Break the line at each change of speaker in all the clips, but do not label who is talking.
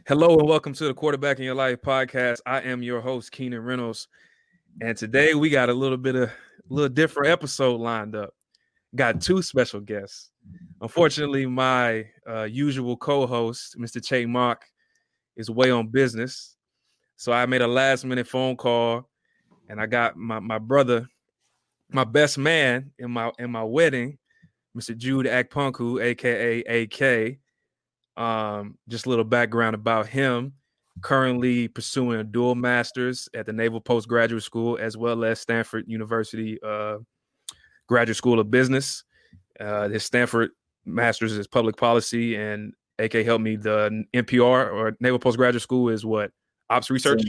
Hello and welcome to the Quarterback in Your Life podcast. I am your host, Keenan Reynolds, and today we got a little different episode lined up. Got two special guests. Unfortunately, my usual co-host, Mr. Che Mock, is away on business, so I made a last-minute phone call, and I got my brother, my best man in my wedding, Mr. Jude Akpunku, aka AK. Just a little background about him. Currently pursuing a dual master's at the Naval Postgraduate School as well as Stanford University Graduate School of Business. His Stanford master's is public policy, and AK helped me. The NPR or Naval Postgraduate School is what? Ops research?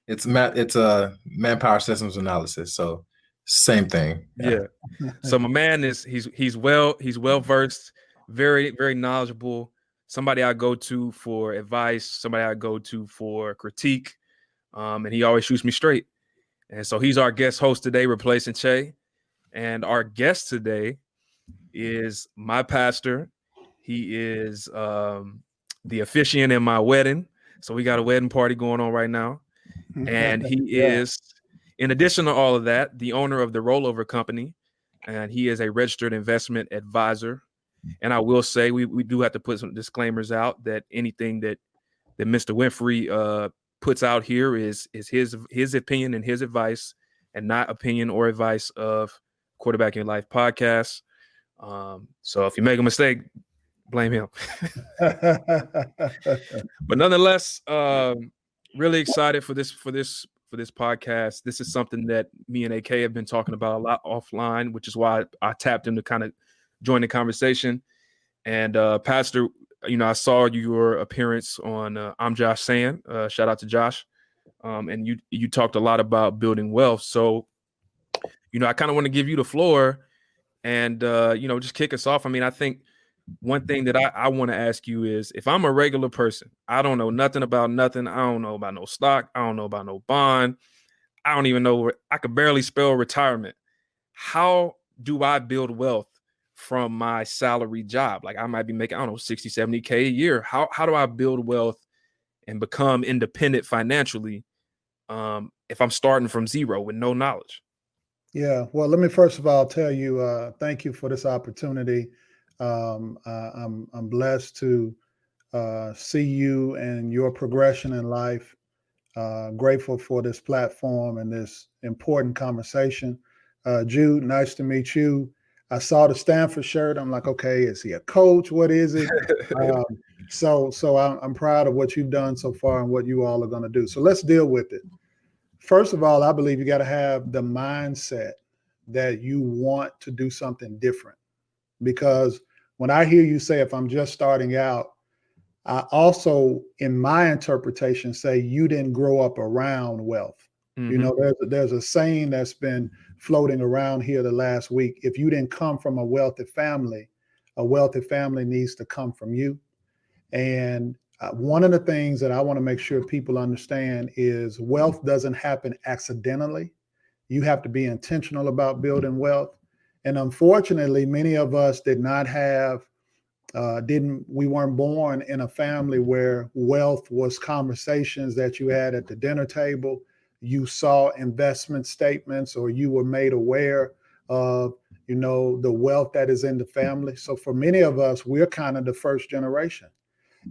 It's manpower systems analysis. So same thing.
Yeah. So my man he's well versed, very, very knowledgeable. Somebody I go to for advice, somebody I go to for critique, and he always shoots me straight. And so he's our guest host today, replacing Che. And our guest today is my pastor. He is the officiant in my wedding. So we got a wedding party going on right now. And he is, in addition to all of that, the owner of the Rollover Company. And he is a registered investment advisor. And I will say we do have to put some disclaimers out that anything that Mr. Winfrey puts out here is his opinion and his advice, and not opinion or advice of Quarterback in Your Life podcast. So if you make a mistake, blame him. But nonetheless, really excited for this podcast. This is something that me and AK have been talking about a lot offline, which is why I tapped him to kind of join the conversation. And Pastor, I saw your appearance on I'm Josh Sand. Shout out to Josh. And you talked a lot about building wealth. So, I kind of want to give you the floor and, just kick us off. I mean, I think one thing that I want to ask you is, if I'm a regular person, I don't know nothing about nothing. I don't know about no stock. I don't know about no bond. I don't even know. I could barely spell retirement. How do I build wealth from my salary job? Like, I might be making, I don't know, 60, 70K a year. How do I build wealth and become independent financially if I'm starting from zero with no knowledge?
Yeah, well, let me first of all tell you, thank you for this opportunity. I'm blessed to see you and your progression in life. Grateful for this platform and this important conversation. Jude, nice to meet you. I saw the Stanford shirt. I'm like, okay, is he a coach? What is it? So I'm proud of what you've done so far and what you all are going to do. So let's deal with it. First of all, I believe you got to have the mindset that you want to do something different. Because when I hear you say, if I'm just starting out, I also, in my interpretation, say you didn't grow up around wealth. Mm-hmm. There's a saying that's been floating around here the last week. If you didn't come from a wealthy family needs to come from you. And one of the things that I want to make sure people understand is wealth doesn't happen accidentally. You have to be intentional about building wealth. And unfortunately, many of us did not have we weren't born in a family where wealth was conversations that you had at the dinner table. You saw investment statements, or you were made aware of, the wealth that is in the family. So for many of us, we're kind of the first generation.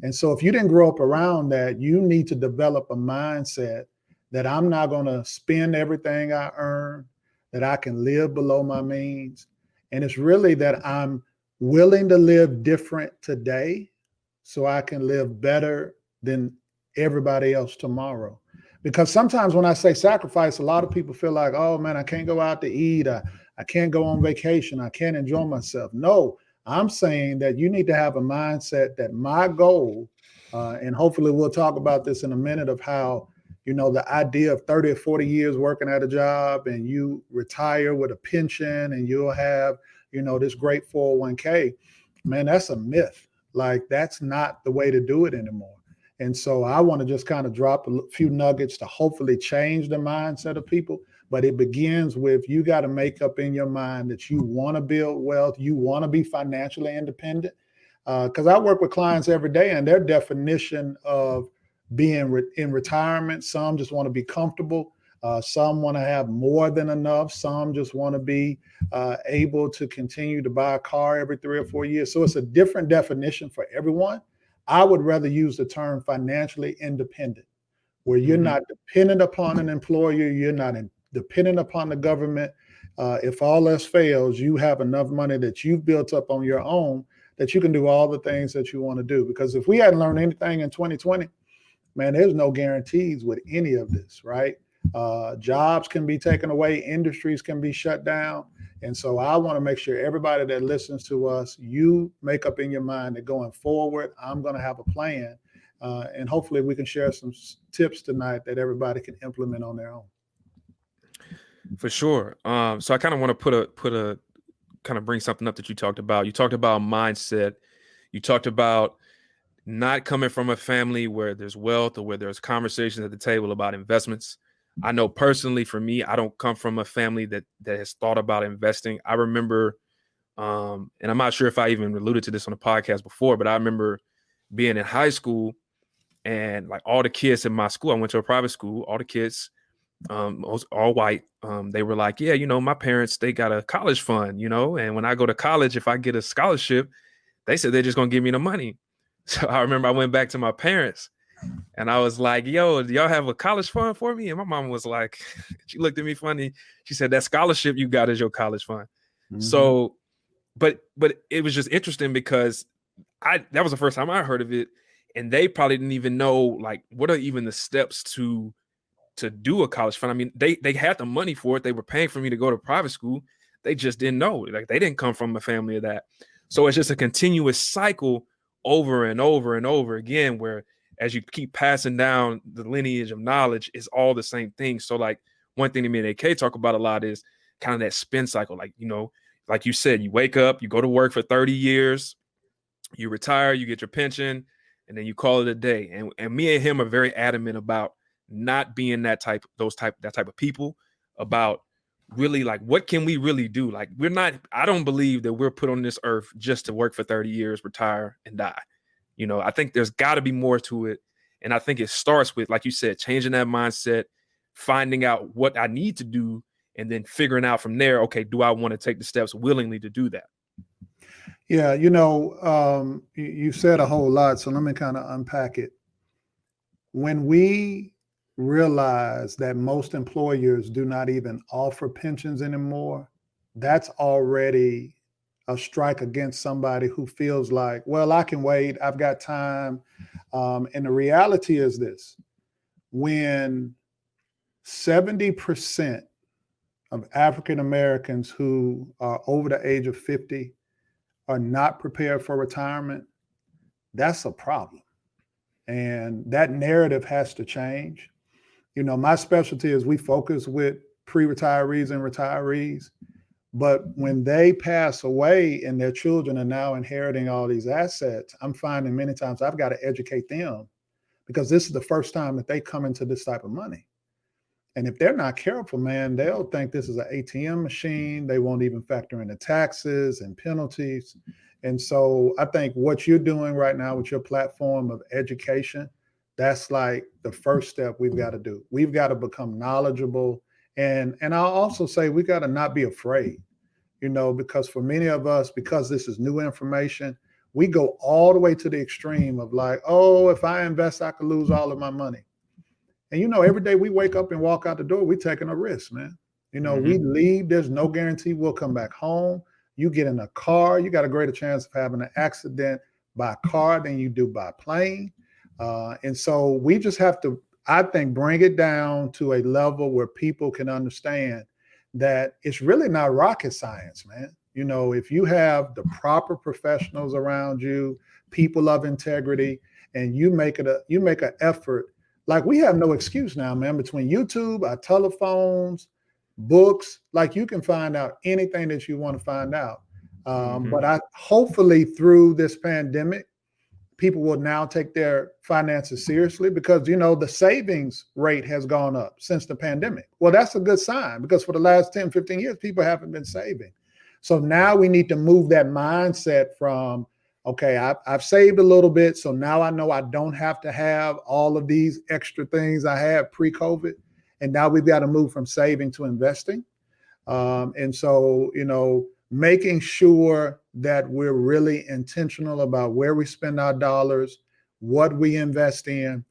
And so if you didn't grow up around that, you need to develop a mindset that I'm not going to spend everything I earn, that I can live below my means. And it's really that I'm willing to live different today so I can live better than everybody else tomorrow. Because sometimes when I say sacrifice, a lot of people feel like, oh man, I can't go out to eat. I can't go on vacation. I can't enjoy myself. No, I'm saying that you need to have a mindset that my goal, and hopefully we'll talk about this in a minute, of how, the idea of 30 or 40 years working at a job and you retire with a pension and you'll have, this great 401k, man, that's a myth. Like, that's not the way to do it anymore. And so I want to just kind of drop a few nuggets to hopefully change the mindset of people. But it begins with, you got to make up in your mind that you want to build wealth. You want to be financially independent. Because I work with clients every day, and their definition of being in retirement, some just want to be comfortable. Some want to have more than enough. Some just want to be able to continue to buy a car every 3 or 4 years. So it's a different definition for everyone. I would rather use the term financially independent, where you're not dependent upon an employer, you're not dependent upon the government. If all else fails, you have enough money that you've built up on your own that you can do all the things that you want to do. Because if we hadn't learned anything in 2020, man, there's no guarantees with any of this, right? Jobs can be taken away, industries can be shut down. And so I want to make sure everybody that listens to us, you make up in your mind that going forward, I'm going to have a plan. And hopefully we can share some tips tonight that everybody can implement on their own.
For sure. So I kind of want to put a kind of bring something up that you talked about. You talked about mindset. You talked about not coming from a family where there's wealth or where there's conversations at the table about investments. I know personally for me, I don't come from a family that has thought about investing. I remember, and I'm not sure if I even alluded to this on the podcast before, but I remember being in high school and like all the kids in my school, I went to a private school, all the kids, all white, they were like, yeah, my parents, they got a college fund, and when I go to college, if I get a scholarship, they said they're just going to give me the money. So I remember I went back to my parents and I was like, yo, do y'all have a college fund for me? And my mom was like, she looked at me funny. She said, that scholarship you got is your college fund. So, but it was just interesting because that was the first time I heard of it. And they probably didn't even know, like, what are even the steps to do a college fund. I mean, they had the money for it. They were paying for me to go to private school. They just didn't know. Like, they didn't come from a family of that. So it's just a continuous cycle over and over and over again, where as you keep passing down the lineage of knowledge, it's all the same thing. So like one thing that me and AK talk about a lot is kind of that spin cycle. Like, like you said, you wake up, you go to work for 30 years, you retire, you get your pension, and then you call it a day. And me and him are very adamant about not being that type of people, about really like, what can we really do? Like, I don't believe that we're put on this earth just to work for 30 years, retire, and die. I think there's got to be more to it. And I think it starts with, like you said, changing that mindset, finding out what I need to do, and then figuring out from there, okay, do I want to take the steps willingly to do that?
Yeah, you said a whole lot, so let me kind of unpack it. When we realize that most employers do not even offer pensions anymore, that's already a strike against somebody who feels like, well, I can wait, I've got time. And the reality is this: when 70% of African Americans who are over the age of 50 are not prepared for retirement, that's a problem. And that narrative has to change. My specialty is we focus with pre-retirees and retirees, but when they pass away and their children are now inheriting all these assets, I'm finding many times I've got to educate them, because this is the first time that they come into this type of money. And if they're not careful, man, they'll think this is an ATM machine. They won't even factor in the taxes and penalties. And so I think what you're doing right now with your platform of education, that's like the first step we've got to do. We've got to become knowledgeable. And I'll also say we got to not be afraid, because for many of us, because this is new information, we go all the way to the extreme of like, oh, if I invest, I could lose all of my money. And, every day we wake up and walk out the door, we're taking a risk, man. We leave, there's no guarantee we'll come back home. You get in a car, you got a greater chance of having an accident by car than you do by plane. And so we just have to, I think, bring it down to a level where people can understand that it's really not rocket science, man. If you have the proper professionals around you, people of integrity, and you make an effort. Like, we have no excuse now, man, between YouTube, our telephones, books, like you can find out anything that you want to find out. But hopefully through this pandemic, people will now take their finances seriously, because, the savings rate has gone up since the pandemic. Well, that's a good sign, because for the last 10, 15 years, people haven't been saving. So now we need to move that mindset from, okay, I've saved a little bit, so now I know I don't have to have all of these extra things I had pre-COVID, and now we've got to move from saving to investing. And so, making sure that we're really intentional about where we spend our dollars, what we invest in.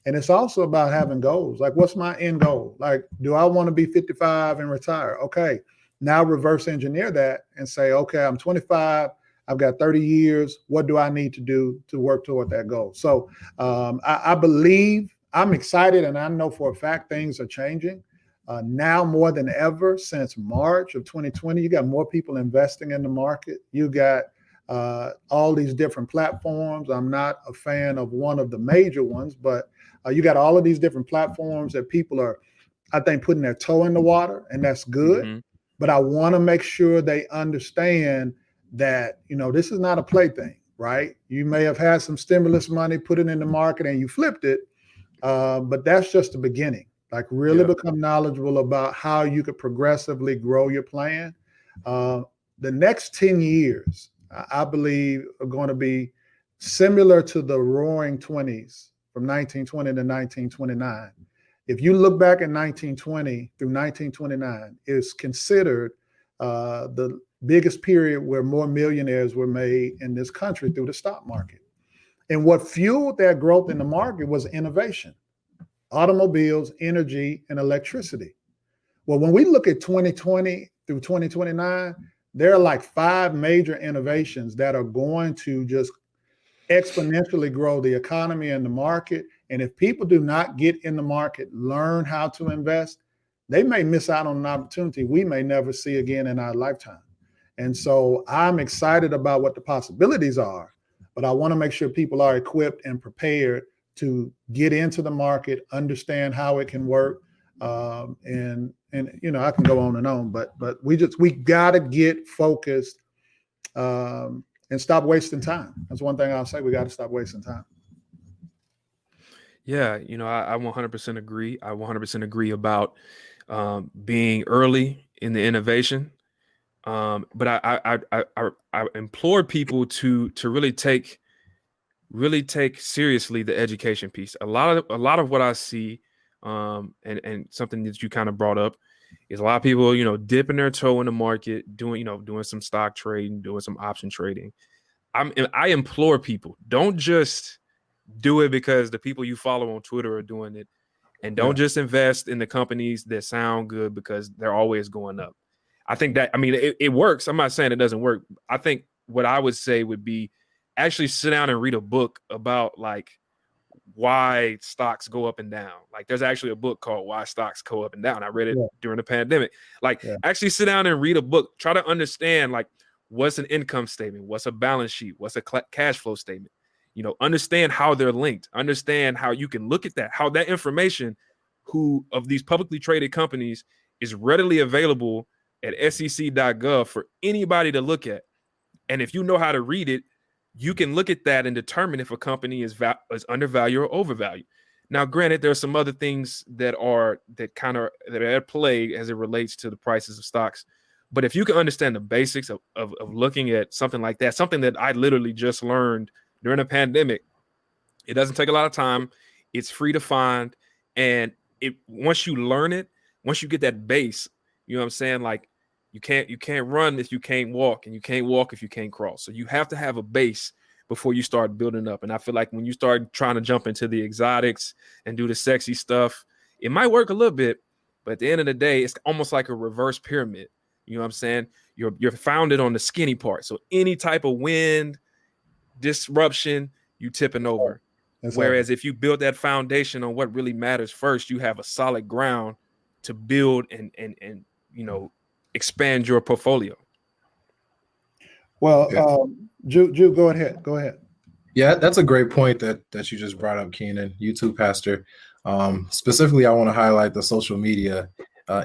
And it's also about having goals. Like, what's my end goal? Like, do I want to be 55 and retire? Okay, now reverse engineer that and say, okay, I'm 25. I've got 30 years. What do I need to do to work toward that goal? So I believe, I'm excited, and I know for a fact things are changing. Now more than ever since March of 2020, you got more people investing in the market. You got all these different platforms. I'm not a fan of one of the major ones, but you got all of these different platforms that people are, I think, putting their toe in the water, and that's good. Mm-hmm. But I want to make sure they understand that, this is not a plaything, right? You may have had some stimulus money, put it in the market, and you flipped it, but that's just the beginning. Like, really become knowledgeable about how you could progressively grow your plan. The next 10 years, I believe, are going to be similar to the roaring 20s from 1920 to 1929. If you look back at 1920 through 1929, it's considered the biggest period where more millionaires were made in this country through the stock market. And what fueled that growth in the market was innovation. Automobiles, energy, and electricity. Well, when we look at 2020 through 2029, there are like 5 major innovations that are going to just exponentially grow the economy and the market. And if people do not get in the market, learn how to invest, they may miss out on an opportunity we may never see again in our lifetime. And so I'm excited about what the possibilities are, but I want to make sure people are equipped and prepared to get into the market, understand how it can work, and I can go on and on, but we got to get focused and stop wasting time. That's one thing I'll say. We got to stop wasting time.
Yeah, I 100% agree. I 100% agree about being early in the innovation. But I implore people to really take seriously the education piece. A lot of what I see, and something that you kind of brought up, is a lot of people, dipping their toe in the market, doing some stock trading, doing some option trading. I implore people, don't just do it because the people you follow on Twitter are doing it, and don't just invest in the companies that sound good because they're always going up. I think that, it works. I'm not saying it doesn't work. I think what I would say would be, actually sit down and read a book about like why stocks go up and down. Like, there's actually a book called Why Stocks Go Up and Down. I read it during the pandemic. Like, actually sit down and read a book. Try to understand, like, what's an income statement? What's a balance sheet? What's a cash flow statement? Understand how they're linked. Understand how you can look at that, how that information of these publicly traded companies is readily available at sec.gov for anybody to look at. And if you know how to read it, you can look at that and determine if a company is undervalued or overvalued. Now, granted, there are some other things that are at play as it relates to the prices of stocks. But if you can understand the basics of looking at something like that, something that I literally just learned during a pandemic, it doesn't take a lot of time. It's free to find. And once you learn it, once you get that base, you know what I'm saying? Like, you can't run if you can't walk, and you can't walk if you can't crawl. So you have to have a base before you start building up. And I feel like when you start trying to jump into the exotics and do the sexy stuff, it might work a little bit, but at the end of the day, it's almost like a reverse pyramid. You know what I'm saying? You're founded on the skinny part. So any type of wind, disruption, you tipping over. Whereas if you build that foundation on what really matters first, you have a solid ground to build and expand your portfolio.
Well, Ju, go ahead.
Yeah, that's a great point that you just brought up, Keenan. You too, Pastor. Specifically, I want to highlight the social media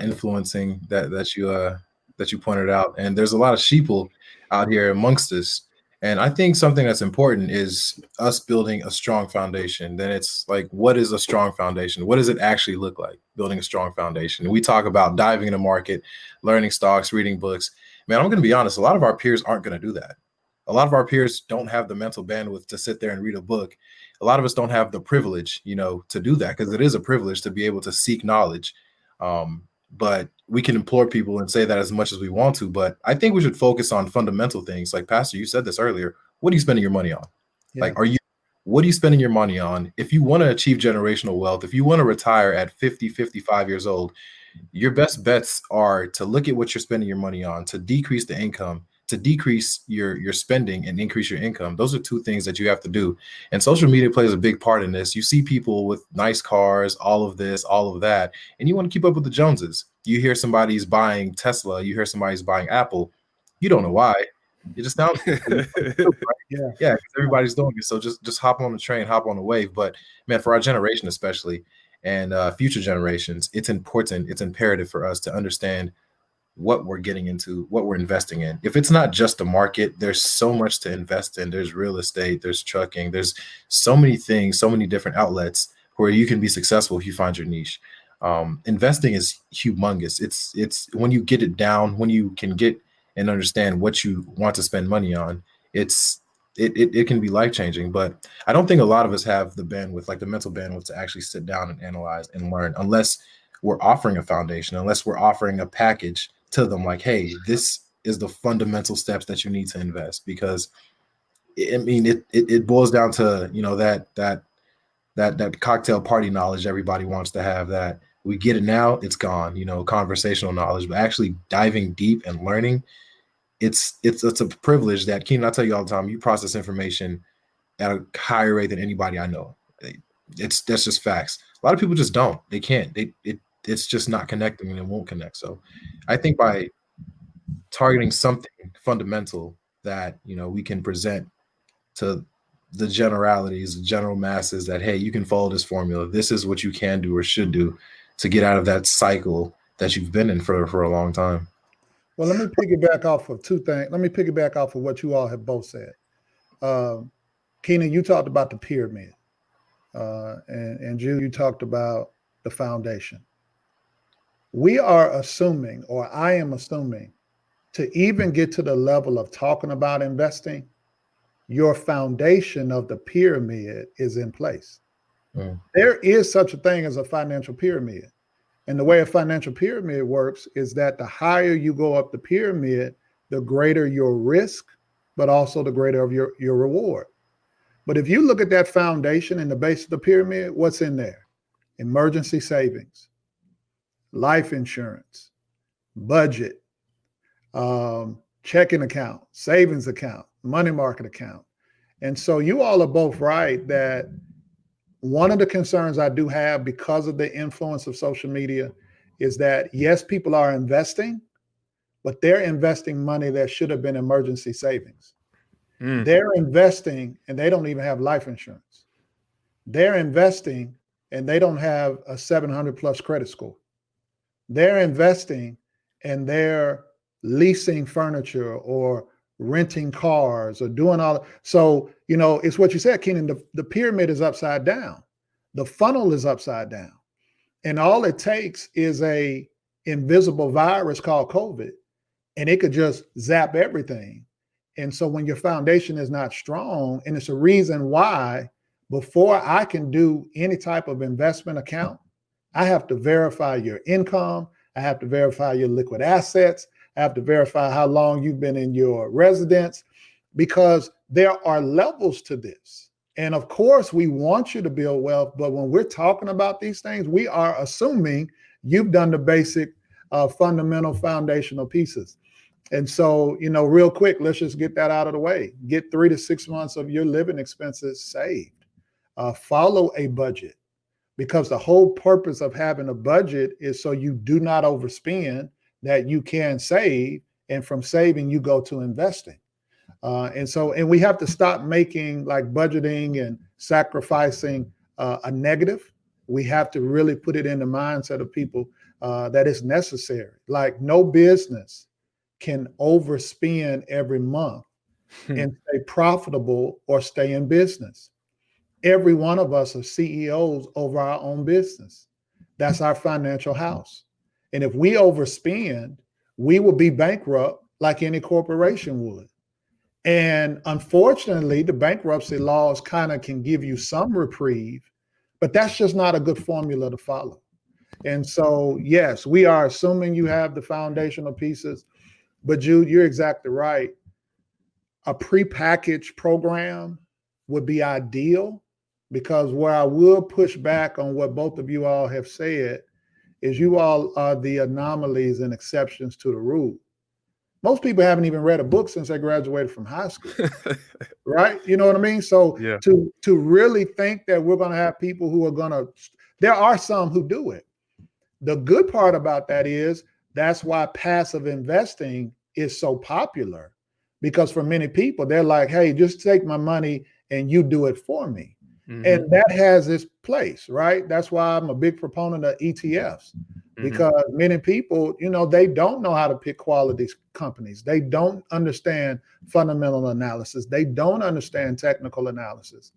influencing that you pointed out. And there's a lot of sheeple out here amongst us. And I think something that's important is us building a strong foundation. Then it's like, what is a strong foundation? What does it actually look like, building a strong foundation? We talk about diving in the market, learning stocks, reading books. Man, I'm going to be honest, a lot of our peers aren't going to do that. A lot of our peers don't have the mental bandwidth to sit there and read a book. A lot of us don't have the privilege, to do that, because it is a privilege to be able to seek knowledge. But we can implore people and say that as much as we want to. But I think we should focus on fundamental things. Like, Pastor, you said this earlier. What are you spending your money on?
Yeah.
Like, what are you spending your money on? If you want to achieve generational wealth, if you want to retire at 50, 55 years old, your best bets are to look at what you're spending your money on, to decrease the income, to decrease your spending and increase your income. Those are two things that you have to do. And social media plays a big part in this. You see people with nice cars, all of this, all of that, and you want to keep up with the Joneses. You hear somebody's buying Tesla, you hear somebody's buying Apple. You don't know why. It just sounds right? Yeah, because everybody's doing it. So just hop on the train, hop on the wave. But man, for our generation especially, and future generations, it's important, it's imperative for us to understand what we're getting into, what we're investing in. If it's not just the market, there's so much to invest in. There's real estate, there's trucking, there's so many things, so many different outlets where you can be successful if you find your niche. Investing is humongous. It's when you get it down, when you can get and understand what you want to spend money on, it can be life-changing. But I don't think a lot of us have the bandwidth, like the mental bandwidth, to actually sit down and analyze and learn, unless we're offering a foundation, unless we're offering a package to them, like, hey, this is the fundamental steps that you need to invest. Because it boils down to that cocktail party knowledge everybody wants to have, that we get it now, it's gone, conversational knowledge. But actually diving deep and learning, it's a privilege that, Keenan, I tell you all the time, you process information at a higher rate than anybody I know. That's just facts. A lot of people just don't. They can't. It's just not connecting, and it won't connect. So I think by targeting something fundamental that we can present to the generalities, the general masses, that, hey, you can follow this formula. This is what you can do or should do to get out of that cycle that you've been in for a long time.
Well, let me piggyback off of two things. Let me piggyback off of what you all have both said. Keenan, you talked about the pyramid, and you talked about the foundation. We are assuming, or I am assuming, to even get to the level of talking about investing, your foundation of the pyramid is in place. There is such a thing as a financial pyramid. And the way a financial pyramid works is that the higher you go up the pyramid, the greater your risk, but also the greater of your reward. But if you look at that foundation in the base of the pyramid, what's in there? Emergency savings, life insurance, budget, checking account, savings account, money market account. And so you all are both right that one of the concerns I do have because of the influence of social media is that, yes, people are investing, but they're investing money that should have been emergency savings. They're investing and they don't even have life insurance. They're investing and they don't have a 700 plus credit score. They're investing and they're leasing furniture or renting cars or doing all. So, it's what you said, Keenan, the pyramid is upside down. The funnel is upside down. And all it takes is a invisible virus called COVID, and it could just zap everything. And so when your foundation is not strong, and it's a reason why before I can do any type of investment account, I have to verify your income. I have to verify your liquid assets. I have to verify how long you've been in your residence, because there are levels to this. And of course, we want you to build wealth, but when we're talking about these things, we are assuming you've done the basic fundamental foundational pieces. And so, real quick, let's just get that out of the way. Get 3 to 6 months of your living expenses saved. Follow a budget, because the whole purpose of having a budget is so you do not overspend, that you can save, and from saving you go to investing. And we have to stop making like budgeting and sacrificing a negative. We have to really put it in the mindset of people that it's necessary. Like, no business can overspend every month and stay profitable or stay in business. Every one of us are CEOs over our own business. That's our financial house. And if we overspend, we will be bankrupt like any corporation would. And unfortunately, the bankruptcy laws kind of can give you some reprieve, but that's just not a good formula to follow. And so, yes, we are assuming you have the foundational pieces, but Jude, you're exactly right. A prepackaged program would be ideal, because where I will push back on what both of you all have said is you all are the anomalies and exceptions to the rule. Most people haven't even read a book since they graduated from high school. Right? You know what I mean? So
Yeah.
to really think that we're going to have people who are going to, there are some who do it. The good part about that is that's why passive investing is so popular, because for many people, they're like, hey, just take my money and you do it for me.
Mhm.
And that has its place, right? That's why I'm a big proponent of ETFs, because many people, you know, they don't know how to pick quality companies. They don't understand fundamental analysis. They don't understand technical analysis.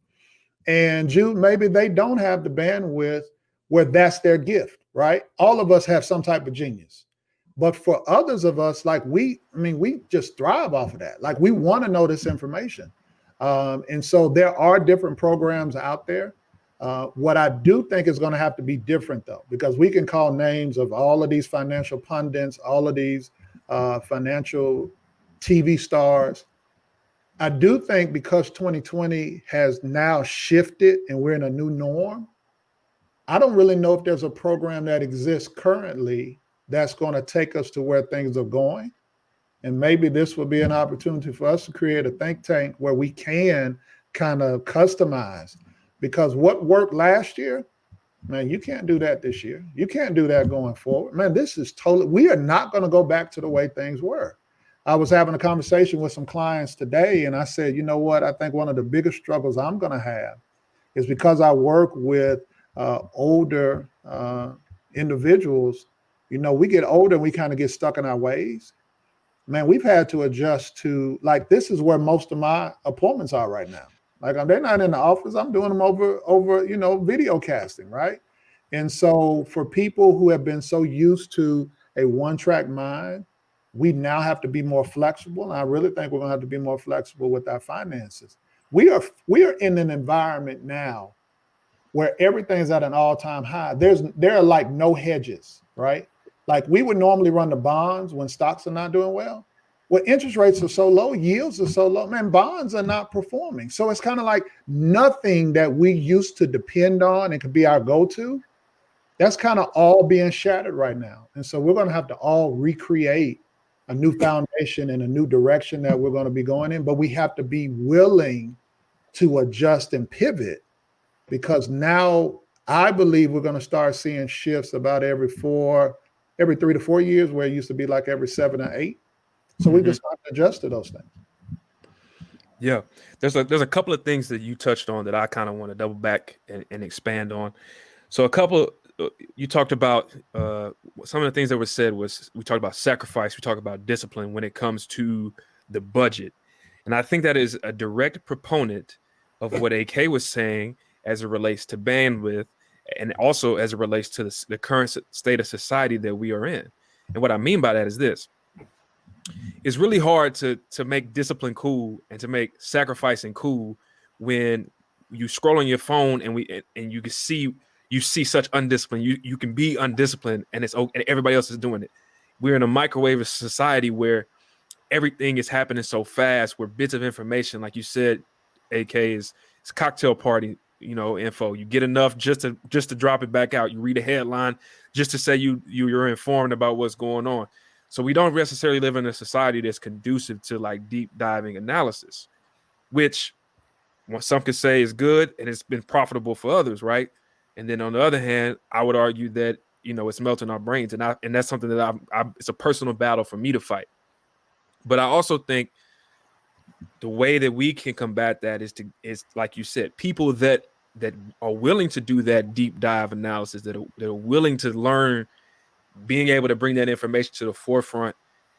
And Jude, maybe they don't have the bandwidth where that's their gift, right? All of us have some type of genius. But for others of us, like we just thrive off of that. Like we want to know this information. And so there are different programs out there. What I do think is going to have to be different, though, because we can call names of all of these financial pundits, all of these financial TV stars. I do think because 2020 has now shifted and we're in a new norm, I don't really know if there's a program that exists currently that's going to take us to where things are going. And maybe this will be an opportunity for us to create a think tank where we can kind of customize. Because what worked last year, man, you can't do that this year. You can't do that going forward. Man, this is totally, we are not going to go back to the way things were. I was having a conversation with some clients today, and I said, you know what? I think one of the biggest struggles I'm going to have is because I work with older individuals. You know, we get older and we kind of get stuck in our ways. Man, we've had to adjust to, like, this is where most of my appointments are right now. Like, they're not in the office. I'm doing them over, you know, video casting, right? And so for people who have been so used to a one-track mind, we now have to be more flexible. And I really think we're going to have to be more flexible with our finances. We are in an environment now where everything's at an all-time high. There are like no hedges, right? Like we would normally run the bonds when stocks are not doing well. When interest rates are so low, yields are so low, man, bonds are not performing. So it's kind of like nothing that we used to depend on and could be our go-to, that's kind of all being shattered right now. And so we're going to have to all recreate a new foundation and a new direction that we're going to be going in. But we have to be willing to adjust and pivot, because now I believe we're going to start seeing shifts about every 3 to 4 years, where it used to be like every 7 or 8. So we just have to adjust to those things.
Yeah, there's a couple of things that you touched on that I kind of want to double back and expand on. So a couple, you talked about some of the things that were said was, we talked about sacrifice, we talked about discipline when it comes to the budget. And I think that is a direct proponent of what AK was saying as it relates to bandwidth, and also as it relates to the current state of society that we are in. And what I mean by that is this. It's really hard to make discipline cool and to make sacrificing cool when you scroll on your phone and you can see such undiscipline. You can be undisciplined and and everybody else is doing it. We're in a microwave society where everything is happening so fast, where bits of information, like you said, AK, it's cocktail party, info. You get enough just to drop it back out. You read a headline just to say you're informed about what's going on. So we don't necessarily live in a society that's conducive to like deep diving analysis, which some could say is good and it's been profitable for others, right? And then on the other hand, I would argue that it's melting our brains, and that's something that it's a personal battle for me to fight. But I also think the way that we can combat that is like you said, people that are willing to do that deep dive analysis, that are willing to learn, being able to bring that information to the forefront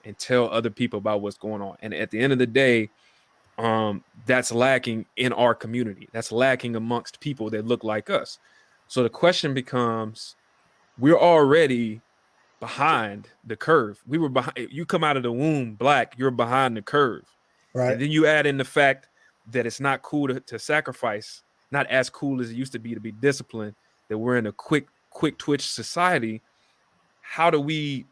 and tell other people about what's going on. And at the end of the day, that's lacking in our community. That's lacking amongst people that look like us. So the question becomes, we're already behind the curve. We were behind. You come out of the womb black, you're behind the curve.
Right.
And then you add in the fact that it's not cool to sacrifice, not as cool as it used to be disciplined, that we're in a quick twitch society. How do we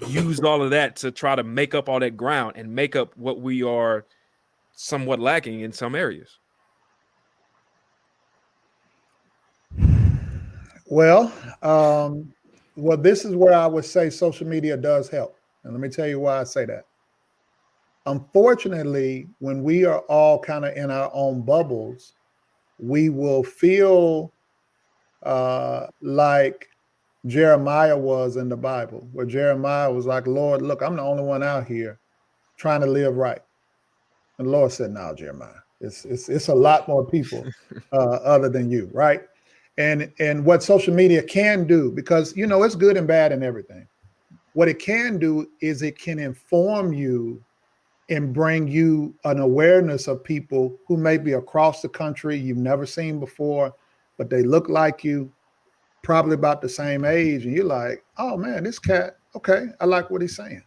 use all of that to try to make up all that ground and make up what we are somewhat lacking in some areas?
Well, this is where I would say social media does help. And let me tell you why I say that. Unfortunately, when we are all kind of in our own bubbles, we will feel like Jeremiah was in the Bible, where Jeremiah was like, Lord, look, I'm the only one out here trying to live right. And the Lord said, no, Jeremiah, it's a lot more people other than you, right? And what social media can do, because it's good and bad and everything. What it can do is it can inform you and bring you an awareness of people who may be across the country you've never seen before, but they look like you, probably about the same age, and you're like, oh man, this cat, okay, I like what he's saying.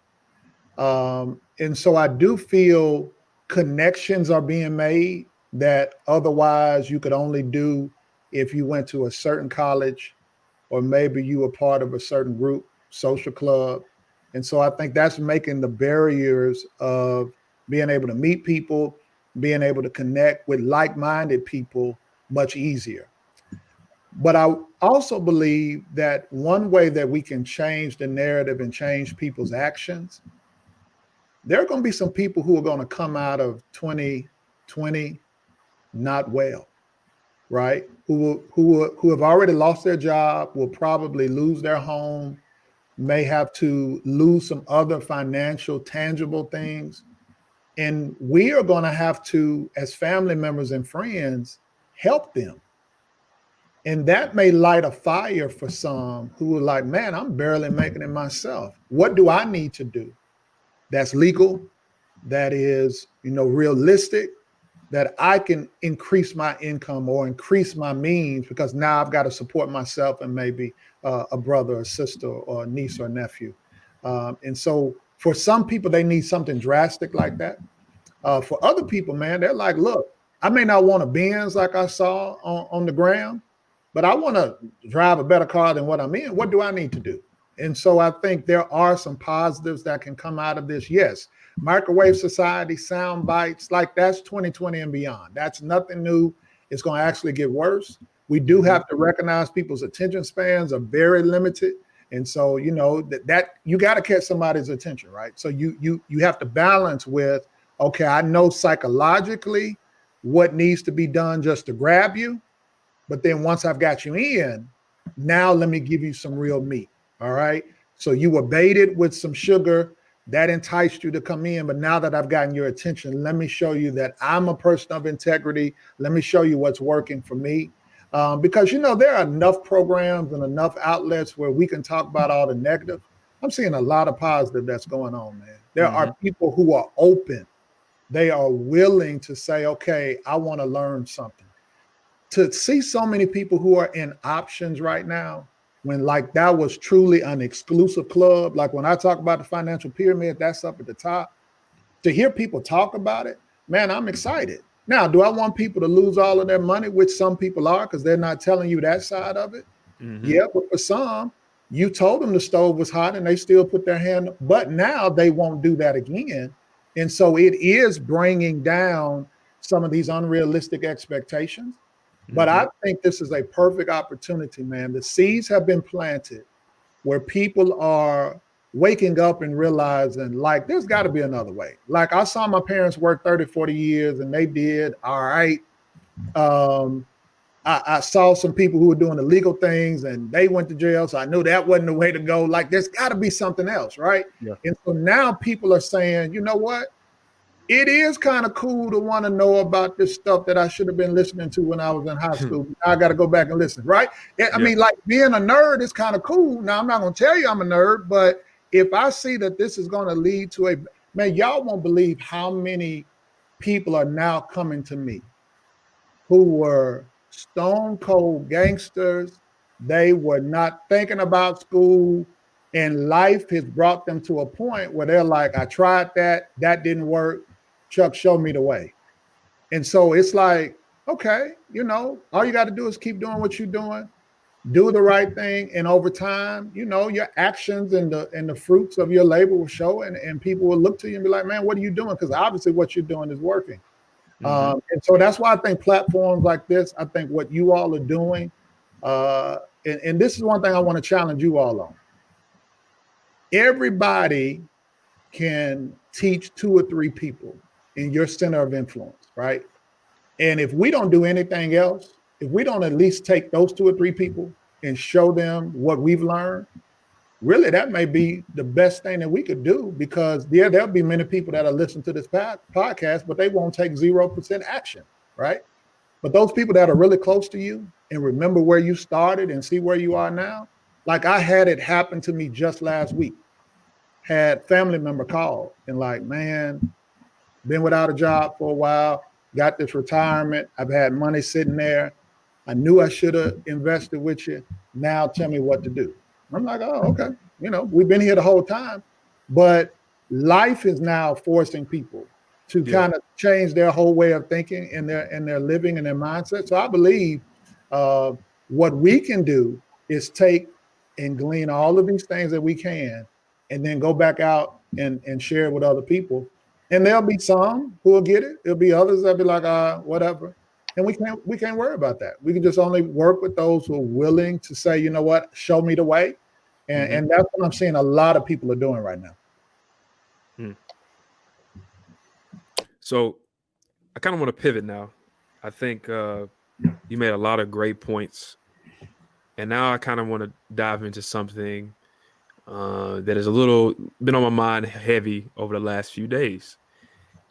And so I do feel connections are being made that otherwise you could only do if you went to a certain college, or maybe you were part of a certain group, social club. And so I think that's making the barriers of being able to meet people, being able to connect with like-minded people much easier. But I also believe that one way that we can change the narrative and change people's actions, there are going to be some people who are going to come out of 2020 not well, right? Who have already lost their job, will probably lose their home, may have to lose some other financial tangible things. And we are going to have to, as family members and friends, help them. And that may light a fire for some who are like, man, I'm barely making it myself. What do I need to do that's legal, that is, realistic, that I can increase my income or increase my means, because now I've got to support myself and maybe a brother or sister or a niece or nephew. And so for some people, they need something drastic like that. For other people, man, they're like, look, I may not want a Benz like I saw on the ground, but I want to drive a better car than what I'm in. What do I need to do? And so I think there are some positives that can come out of this. Yes, microwave society, sound bites, like that's 2020 and beyond. That's nothing new. It's going to actually get worse. We do have to recognize people's attention spans are very limited. And so, that you got to catch somebody's attention, right? So you have to balance with, okay, I know psychologically what needs to be done just to grab you. But then once I've got you in, now let me give you some real meat. All right. So you were baited with some sugar that enticed you to come in. But now that I've gotten your attention, let me show you that I'm a person of integrity. Let me show you what's working for me. Because, there are enough programs and enough outlets where we can talk about all the negative. I'm seeing a lot of positive that's going on, man. There are people who are open. They are willing to say, okay, I want to learn something. To see so many people who are in options right now, when like that was truly an exclusive club, like when I talk about the financial pyramid, that's up at the top. To hear people talk about it, man, I'm excited. Now, do I want people to lose all of their money, which some people are, because they're not telling you that side of it? Yeah, but for some, you told them the stove was hot and they still put their hand up, but now they won't do that again. And so it is bringing down some of these unrealistic expectations. But I think this is a perfect opportunity, man. The seeds have been planted where people are waking up and realizing, like, there's got to be another way. Like, I saw my parents work 30, 40 years and they did all right. I saw some people who were doing illegal things and they went to jail. So I knew that wasn't the way to go. Like, there's got to be something else, right?
Yeah.
And so now people are saying, you know what? It is kind of cool to want to know about this stuff that I should have been listening to when I was in high school. Now I got to go back and listen, right? I mean, like being a nerd is kind of cool. Now, I'm not going to tell you I'm a nerd, but if I see that this is going to lead to man, y'all won't believe how many people are now coming to me who were stone cold gangsters. They were not thinking about school, and life has brought them to a point where they're like, I tried that didn't work. Chuck, show me the way. And so it's like, okay, all you got to do is keep doing what you're doing, do the right thing, and over time, your actions and the fruits of your labor will show, and people will look to you and be like, man, what are you doing? Because obviously what you're doing is working. And so that's why I think platforms like this, I think what you all are doing, and this is one thing I want to challenge you all on. Everybody can teach 2 or 3 people in your center of influence, right? And if we don't do anything else, if we don't at least take those 2 or 3 people and show them what we've learned, really that may be the best thing that we could do, because there'll be many people that'll listen to this podcast, but they won't take 0% action, right? But those people that are really close to you and remember where you started and see where you are now, like I had it happen to me just last week. Had family member call and like, man, been without a job for a while, got this retirement. I've had money sitting there. I knew I should have invested with you. Now tell me what to do. I'm like, oh, okay. We've been here the whole time, but life is now forcing people to kind of change their whole way of thinking and their living and their mindset. So I believe what we can do is take and glean all of these things that we can, and then go back out and share it with other people. And there'll be some who will get it. There'll be others that'll be like, whatever. And we can't worry about that. We can just only work with those who are willing to say, you know what, show me the way. And that's what I'm seeing a lot of people are doing right now.
So I kind of want to pivot now. I think you made a lot of great points. And now I kind of want to dive into something that is a little been on my mind heavy over the last few days.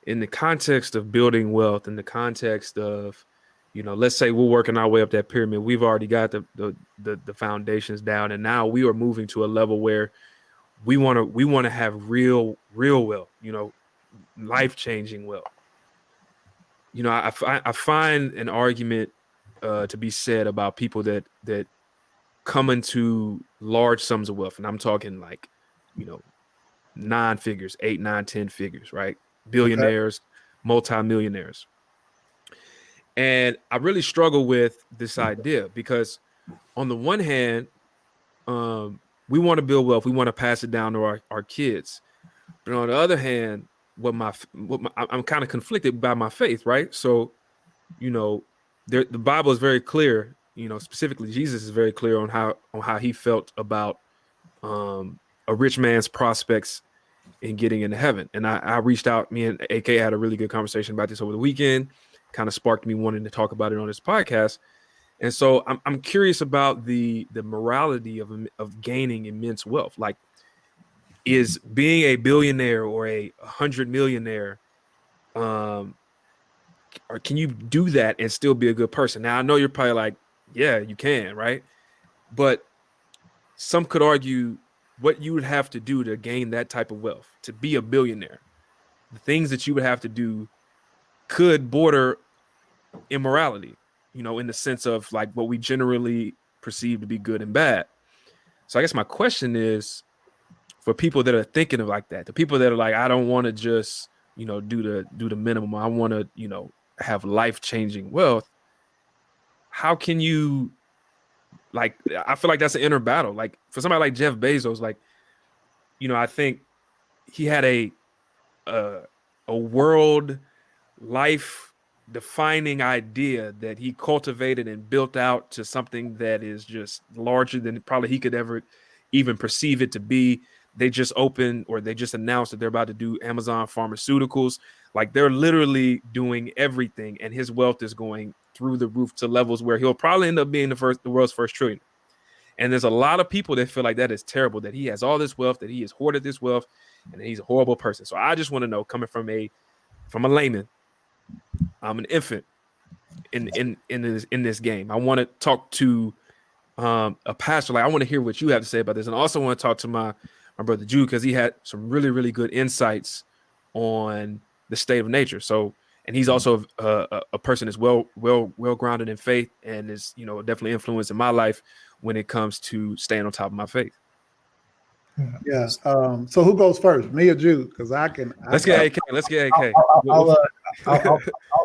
In the context of building wealth, in the context of, let's say we're working our way up that pyramid. We've already got the foundations down, and now we are moving to a level where we want to have real wealth, life-changing wealth. I find an argument to be said about people that come into large sums of wealth, and I'm talking like, 9 figures, 8, 9, 10 figures, right? Billionaires, multimillionaires. And I really struggle with this idea because on the one hand, we want to build wealth. We want to pass it down to our kids. But on the other hand, I'm kind of conflicted by my faith, right? So, the Bible is very clear, specifically Jesus is very clear on how he felt about a rich man's prospects in getting into heaven. And I reached out, me and AK had a really good conversation about this over the weekend, kind of sparked me wanting to talk about it on this podcast. And so I'm curious about the morality of gaining immense wealth. Like, is being a billionaire or a 100 millionaire, or can you do that and still be a good person? Now, I know you're probably like, yeah, you can, right? But some could argue what you would have to do to gain that type of wealth, to be a billionaire, the things that you would have to do could border immorality, in the sense of like what we generally perceive to be good and bad. So I guess my question is, for people that are thinking of like that, the people that are like, I don't want to just, do the minimum. I want to, have life-changing wealth. How can you, like, I feel like that's an inner battle. Like for somebody like Jeff Bezos, like, I think he had a world life defining idea that he cultivated and built out to something that is just larger than probably he could ever even perceive it to be. They just opened, or they just announced that they're about to do Amazon Pharmaceuticals. Like, they're literally doing everything, and his wealth is going through the roof to levels where he'll probably end up being the world's first trillionaire. And there's a lot of people that feel like that is terrible, that he has all this wealth, that he has hoarded this wealth, and that he's a horrible person. So I just want to know, coming from a layman, I'm an infant in this game. I want to talk to a pastor. Like, I want to hear what you have to say about this, and I also want to talk to my brother Jude, because he had some really, really good insights on the state of nature. So, and he's also a person that's well grounded in faith, and is definitely influencing my life when it comes to staying on top of my faith.
Yeah. So who goes first, me or Jude? Because
Let's get AK. Let's get AK.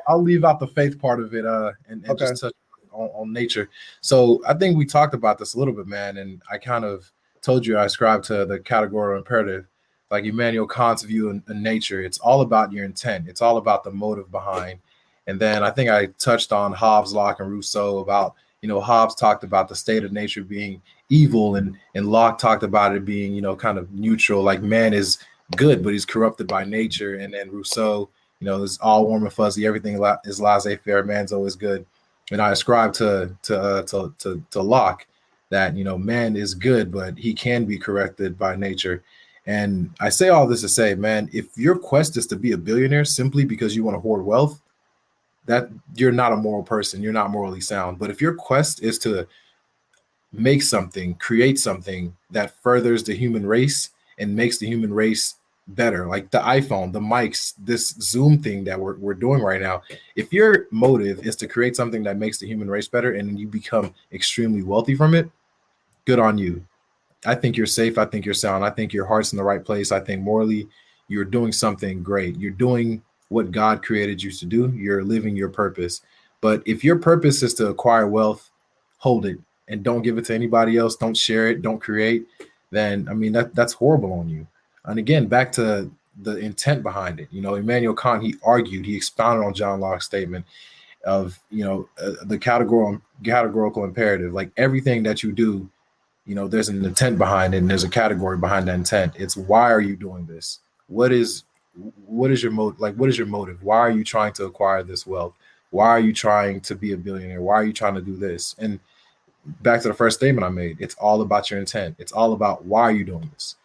I'll leave out the faith part of it and
Okay.
just touch on nature. So I think we talked about this a little bit, man, and I kind of told you I ascribe to the categorical imperative, like Immanuel Kant's view in nature. It's all about your intent. It's all about the motive behind. And then I think I touched on Hobbes, Locke, and Rousseau about, Hobbes talked about the state of nature being evil, and Locke talked about it being, kind of neutral, like man is good, but he's corrupted by nature. And then Rousseau, it's all warm and fuzzy. Everything is laissez-faire. Man's always good. And I ascribe to Locke that, man is good, but he can be corrected by nature. And I say all this to say, man, if your quest is to be a billionaire simply because you want to hoard wealth, that you're not a moral person. You're not morally sound. But if your quest is to make something, create something that furthers the human race and makes the human race better, like the iPhone, the mics, this Zoom thing that we're doing right now, if your motive is to create something that makes the human race better and you become extremely wealthy from it, good on you. I think you're safe. I think you're sound. I think your heart's in the right place. I think morally you're doing something great. You're doing what God created you to do. You're living your purpose. But if your purpose is to acquire wealth, hold it and don't give it to anybody else. Don't share it. Don't create. Then, I mean, that's horrible on you. And again, back to the intent behind it. Immanuel Kant, he argued, he expounded on John Locke's statement of, the categorical imperative. Like everything that you do, there's an intent behind it, and there's a category behind that intent. It's why are you doing this? What is your motive? Like, what is your motive? Why are you trying to acquire this wealth? Why are you trying to be a billionaire? Why are you trying to do this? And back to the first statement I made, it's all about your intent. It's all about why are you doing this?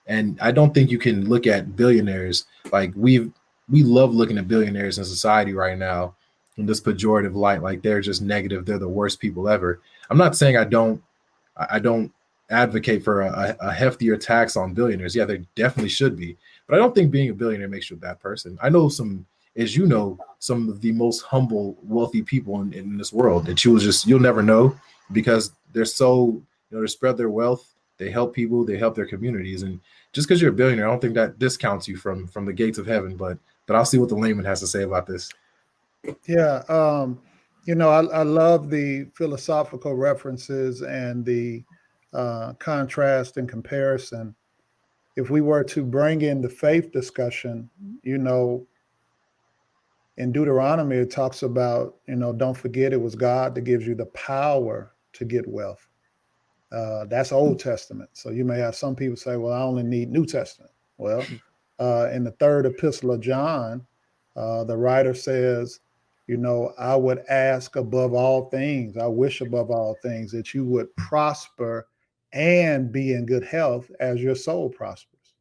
And I don't think you can look at billionaires like we love looking at billionaires in society right now in this pejorative light, like they're just negative. They're the worst people ever. I'm not saying I don't advocate for a heftier tax on billionaires. Yeah, there definitely should be. But I don't think being a billionaire makes you a bad person. I know some of the most humble, wealthy people in this world that you'll never know because they're so, they spread their wealth. They help people. They help their communities. And just because you're a billionaire, I don't think that discounts you from the gates of heaven. But I'll see what the layman has to say about this.
Yeah. I love the philosophical references and the contrast and comparison. If we were to bring in the faith discussion, in Deuteronomy, it talks about, don't forget it was God that gives you the power to get wealth. That's Old Testament. So you may have some people say, well, I only need New Testament. Well, in the third epistle of John, the writer says, I would ask above all things, I wish above all things that you would prosper and be in good health as your soul prospers.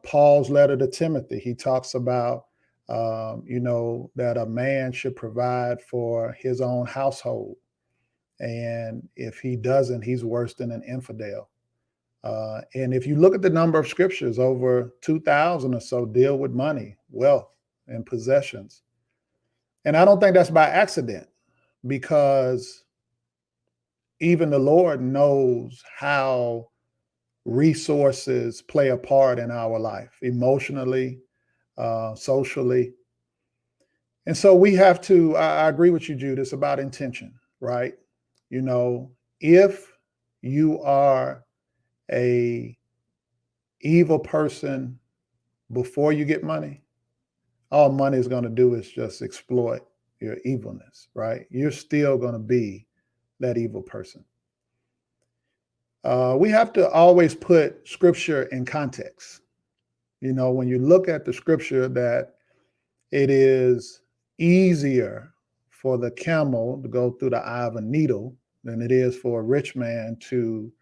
Paul's letter to Timothy, he talks about, that a man should provide for his own household. And if he doesn't, he's worse than an infidel. And if you look at the number of scriptures, over 2,000 or so deal with money, wealth, and possessions. And I don't think that's by accident, because even the Lord knows how resources play a part in our life, emotionally, socially. And so we have to, I agree with you, Jude, it's about intention, right? If you are a evil person before you get money, all money is going to do is just exploit your evilness, right? You're still going to be that evil person. We have to always put scripture in context. When you look at the scripture, that it is easier for the camel to go through the eye of a needle than it is for a rich man to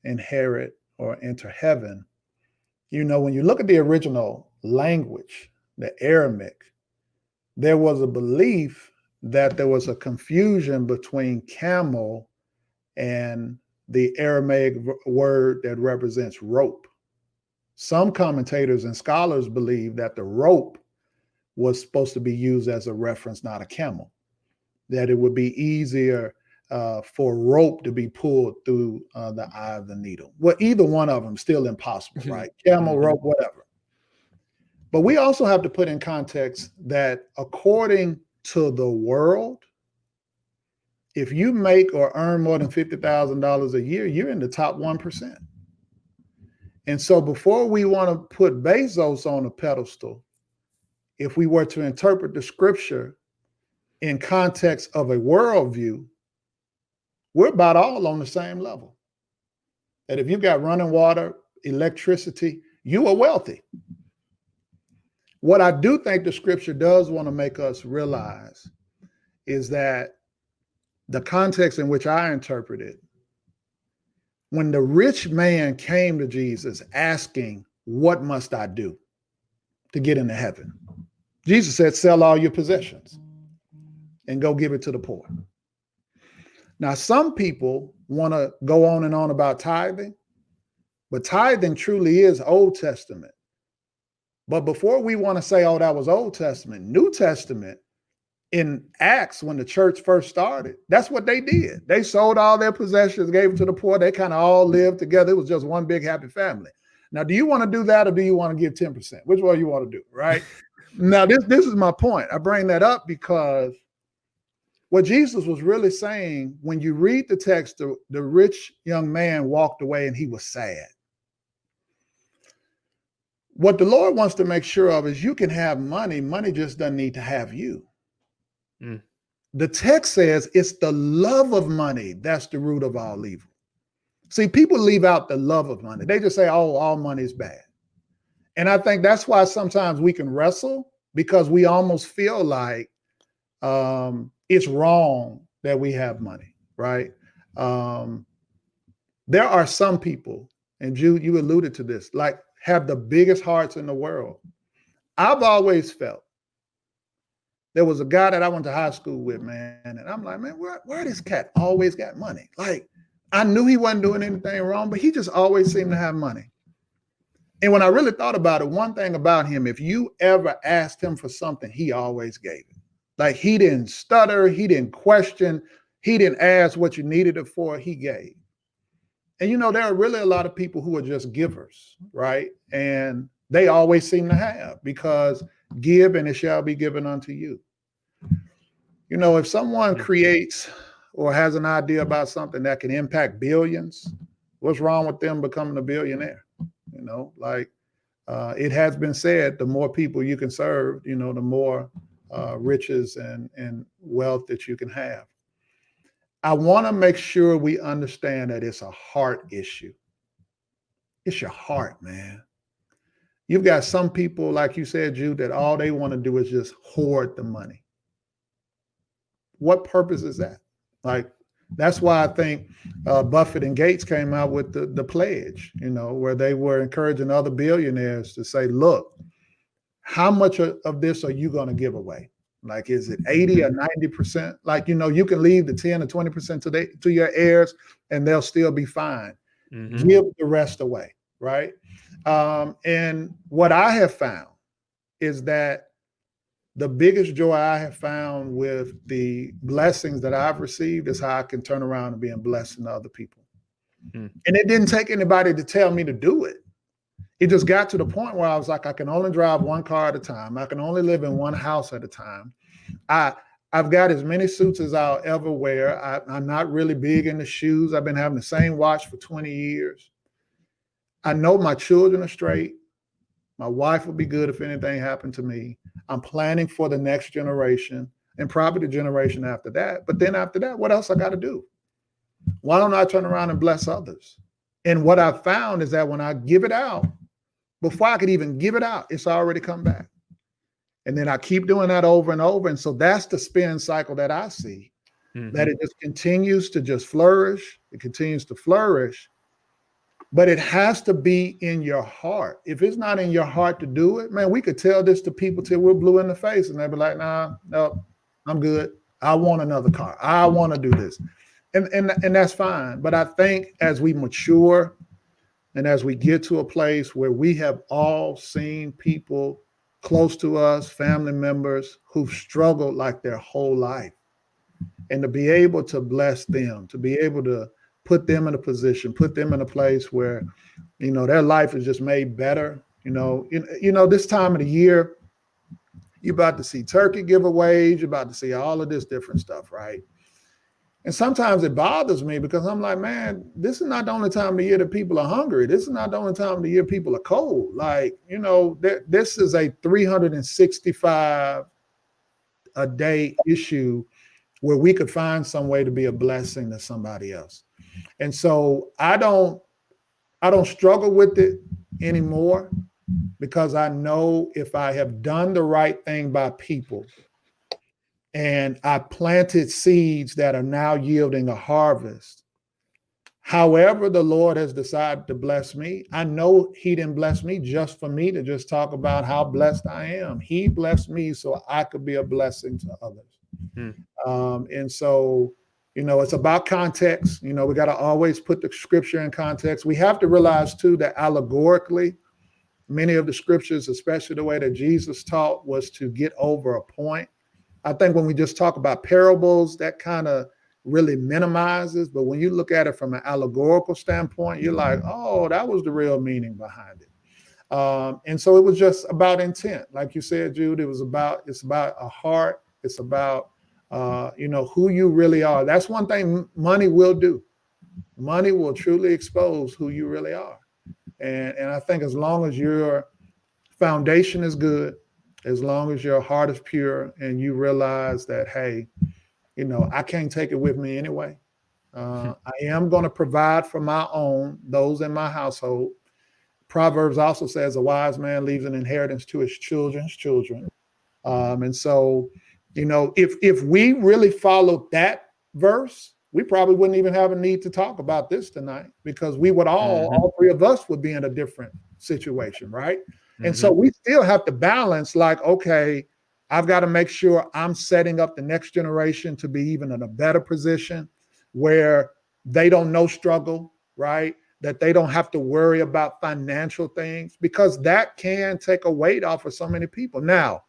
inherit or enter heaven. When you look at the original language, the Aramaic, there was a belief that there was a confusion between camel and the Aramaic word that represents rope. Some commentators and scholars believe that the rope was supposed to be used as a reference, not a camel, that it would be easier for rope to be pulled through the eye of the needle. Well, either one of them still impossible, right? Camel rope, whatever. But we also have to put in context that according to the world, if you make or earn more than $50,000 a year, you're in the top 1%. And so before we want to put Bezos on a pedestal, if we were to interpret the scripture in context of a worldview, we're about all on the same level. That if you've got running water, electricity, you are wealthy. What I do think the scripture does want to make us realize is that the context in which I interpret it, when the rich man came to Jesus asking, what must I do to get into heaven? Jesus said, sell all your possessions and go give it to the poor. Now, some people want to go on and on about tithing, but tithing truly is Old Testament. But before we want to say, oh, that was Old Testament, New Testament, in Acts, when the church first started, that's what they did. They sold all their possessions, gave it to the poor. They kind of all lived together. It was just one big happy family. Now, do you want to do that or do you want to give 10%? Which one you want to do, right? Now, this is my point. I bring that up because what Jesus was really saying, when you read the text, the rich young man walked away and he was sad. What the Lord wants to make sure of is you can have money. Money just doesn't need to have you. The text says it's the love of money that's the root of all evil. See, people leave out the love of money. They just say, oh, all money is bad. And I think that's why sometimes we can wrestle, because we almost feel like it's wrong that we have money, right? There are some people, and Jude, you alluded to this, like have the biggest hearts in the world. I've always felt there was a guy that I went to high school with, man, and I'm like, man, where this cat always got money? Like, I knew he wasn't doing anything wrong, but he just always seemed to have money. And when I really thought about it, one thing about him, if you ever asked him for something, he always gave it. Like, he didn't stutter, he didn't question, he didn't ask what you needed it for, he gave. And you know, there are really a lot of people who are just givers, right? And they always seem to have, because give and it shall be given unto you. You know, if someone creates or has an idea about something that can impact billions, what's wrong with them becoming a billionaire? You know, like it has been said, the more people you can serve, you know, the more riches and wealth that you can have. I want to make sure we understand that it's a heart issue. It's your heart, man. You've got some people, like you said, Jude, that all they want to do is just hoard the money. What purpose is that? Like, that's why I think Buffett and Gates came out with the pledge, you know, where they were encouraging other billionaires to say, look, how much of this are you going to give away? Like, is it 80 or 90%? Like, you know, you can leave the 10 or 20% to your heirs and they'll still be fine. Give the rest away, right? And what I have found is that the biggest joy I have found with the blessings that I've received is how I can turn around and be a blessing to other people. And it didn't take anybody to tell me to do it. It just got to the point where I was like, I can only drive one car at a time. I can only live in one house at a time. I've got as many suits as I'll ever wear. I'm not really big into shoes. I've been having the same watch for 20 years. I know my children are straight. My wife will be good if anything happened to me. I'm planning for the next generation and probably the generation after that. But then after that, what else I got to do? Why don't I turn around and bless others? And what I found is that when I give it out, before I could even give it out, it's already come back. And then I keep doing that over and over. And so that's the spin cycle that I see, that it just continues to just flourish. It continues to flourish. But it has to be in your heart. If it's not in your heart to do it, man, we could tell this to people till we're blue in the face and they'll be like, nah, no, I'm good. I want another car. I want to do this. And that's fine. But I think as we mature and as we get to a place where we have all seen people close to us, family members who've struggled like their whole life. and to be able to bless them, to be able to put them in a position, put them in a place where, their life is just made better. This time of the year, you're about to see turkey giveaways, you're about to see all of this different stuff, right? And sometimes it bothers me because I'm like, man, this is not the only time of the year that people are hungry. This is not the only time of the year people are cold. Like, this is a 365 a day issue where we could find some way to be a blessing to somebody else. And so I don't struggle with it anymore, because I know if I have done the right thing by people and I planted seeds that are now yielding a harvest, however the Lord has decided to bless me, I know he didn't bless me just for me to just talk about how blessed I am. He blessed me so I could be a blessing to others. And so, it's about context. We got to always put the scripture in context. We have to realize too that allegorically, many of the scriptures, especially the way that Jesus taught, was to get over a point. I think when we just talk about parables, that kind of really minimizes. But when you look at it from an allegorical standpoint, you're like, oh, that was the real meaning behind it. And so it was just about intent. Like you said, Jude, it's about a heart. It's about, who you really are. That's one thing money will do. Money will truly expose who you really are. And I think as long as your foundation is good, as long as your heart is pure and you realize that, hey, I can't take it with me anyway. I am going to provide for my own, those in my household. Proverbs also says a wise man leaves an inheritance to his children's children. And so, if we really followed that verse, we probably wouldn't even have a need to talk about this tonight, because we would all three of us would be in a different situation, right? And so we still have to balance, like, okay, I've got to make sure I'm setting up the next generation to be even in a better position where they don't know struggle, right? That they don't have to worry about financial things, because that can take a weight off of so many people. Now,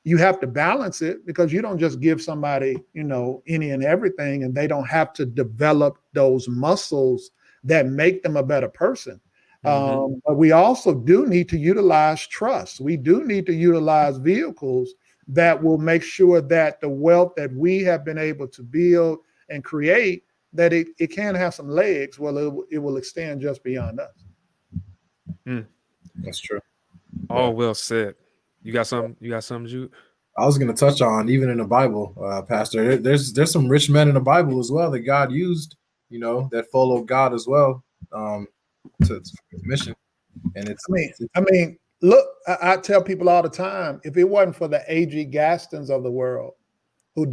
you have to balance it, because you don't just give somebody, any and everything, and they don't have to develop those muscles that make them a better person. But we also do need to utilize trust. We do need to utilize vehicles that will make sure that the wealth that we have been able to build and create, that it can have some legs. Well, it will extend just beyond us.
That's true.
All well said. You got something, Jude?
I was going to touch on, even in the Bible, Pastor, there's some rich men in the Bible as well that God used, that followed God as well, to his mission. And
look, I tell people all the time, if it wasn't for the A.G. Gastons of the world, who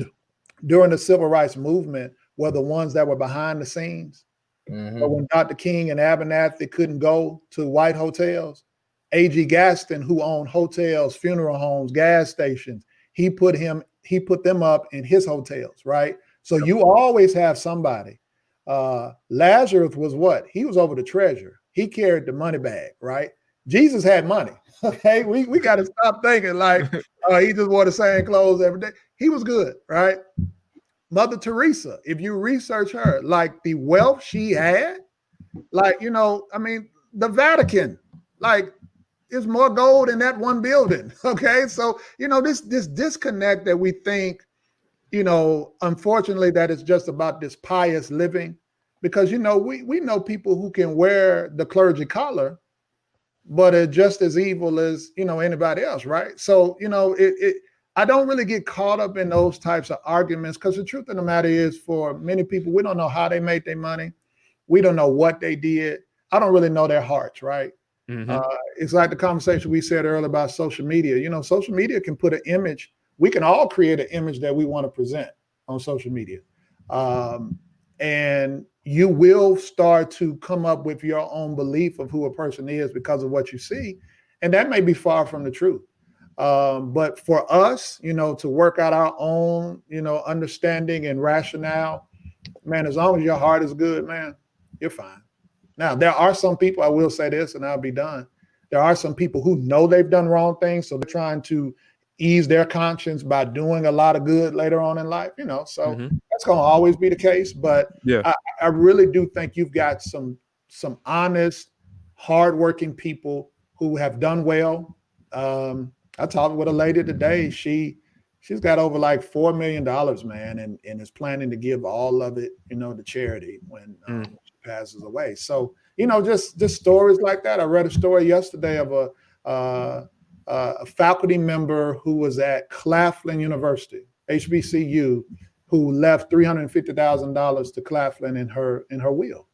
during the civil rights movement were the ones that were behind the scenes, but when Dr. King and Abernathy couldn't go to white hotels, A.G. Gaston, who owned hotels, funeral homes, gas stations, he put them up in his hotels, right? So you always have somebody. Lazarus was what? He was over the treasure. He carried the money bag, right? Jesus had money. Okay, we got to stop thinking like he just wore the same clothes every day. He was good, right? Mother Teresa, if you research her, like the wealth she had, like, the Vatican, like, is more gold in that one building. Okay. So, this disconnect that we think, unfortunately, that it's just about this pious living, because, we know people who can wear the clergy collar, but are just as evil as, anybody else. Right. So, I don't really get caught up in those types of arguments, because the truth of the matter is, for many people, we don't know how they made their money. We don't know what they did. I don't really know their hearts. Right. It's like the conversation we said earlier about social media. Social media can put an image. We can all create an image that we want to present on social media. And you will start to come up with your own belief of who a person is because of what you see. And that may be far from the truth. But for us, to work out our own, understanding and rationale, man, as long as your heart is good, man, you're fine. Now, there are some people, I will say this and I'll be done. There are some people who know they've done wrong things, so they're trying to ease their conscience by doing a lot of good later on in life, so that's going to always be the case. But
Yeah.
I really do think you've got some honest, hardworking people who have done well. I talked with a lady today. She's got over like $4 million, man, and is planning to give all of it, to charity when she passes away. So, just stories like that. I read a story yesterday of a faculty member who was at Claflin University, HBCU, who left $350,000 to Claflin in her will.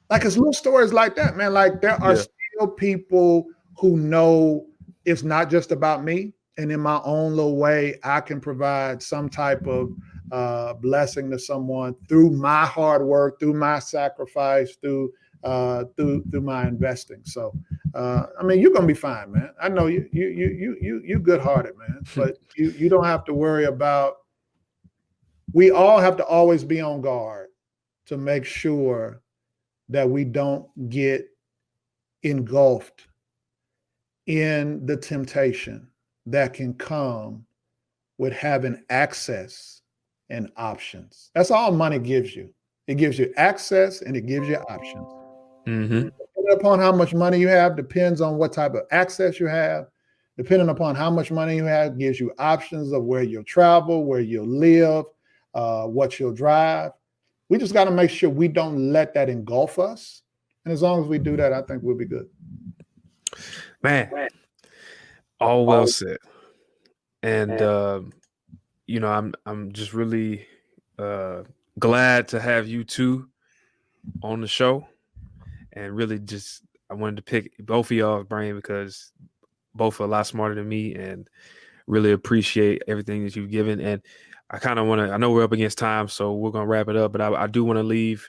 Like, it's little stories like that, man. Like, there are still people who know it's not just about me, and in my own little way, I can provide some type of blessing to someone through my hard work, through my sacrifice, through my investing. So, you're gonna be fine, man. I know you good-hearted, man. But you don't have to worry about. We all have to always be on guard to make sure that we don't get engulfed in the temptation that can come with having access and options. That's all money gives you. It gives you access and it gives you options. Depending upon how much money you have, depends on what type of access you have. Depending upon how much money you have, gives you options of where you'll travel, where you'll live, what you'll drive. We just got to make sure we don't let that engulf us. And as long as we do that, I think we'll be good.
Man, all well said. And I'm just really glad to have you two on the show. And really just I wanted to pick both of y'all's brain because both are a lot smarter than me, and really appreciate everything that you've given. And I kind of want to, I know we're up against time, so we're going to wrap it up, but I do want to leave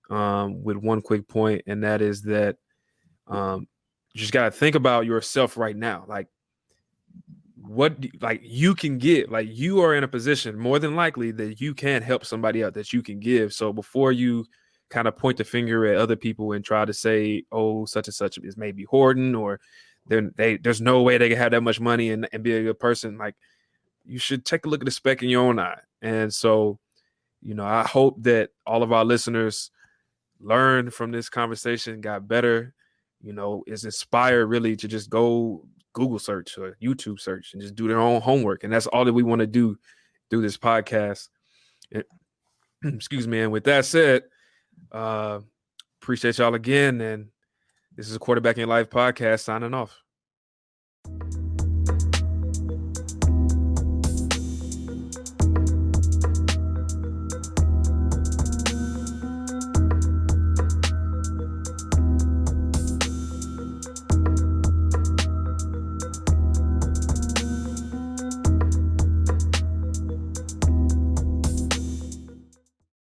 with one quick point, and that is that you just got to think about yourself right now. Like, what you can give, like you are in a position more than likely that you can help somebody out, that you can give. So before you kind of point the finger at other people and try to say, oh, such and such is maybe hoarding, or there's no way they can have that much money and be a good person, like you should take a look at the speck in your own eye. And so, I hope that all of our listeners learned from this conversation, got better, is inspired really to just go Google search or YouTube search and just do their own homework. And that's all that we want to do through this podcast. Excuse me. And with that said, appreciate y'all again. And this is a Quarterback in Life podcast signing off.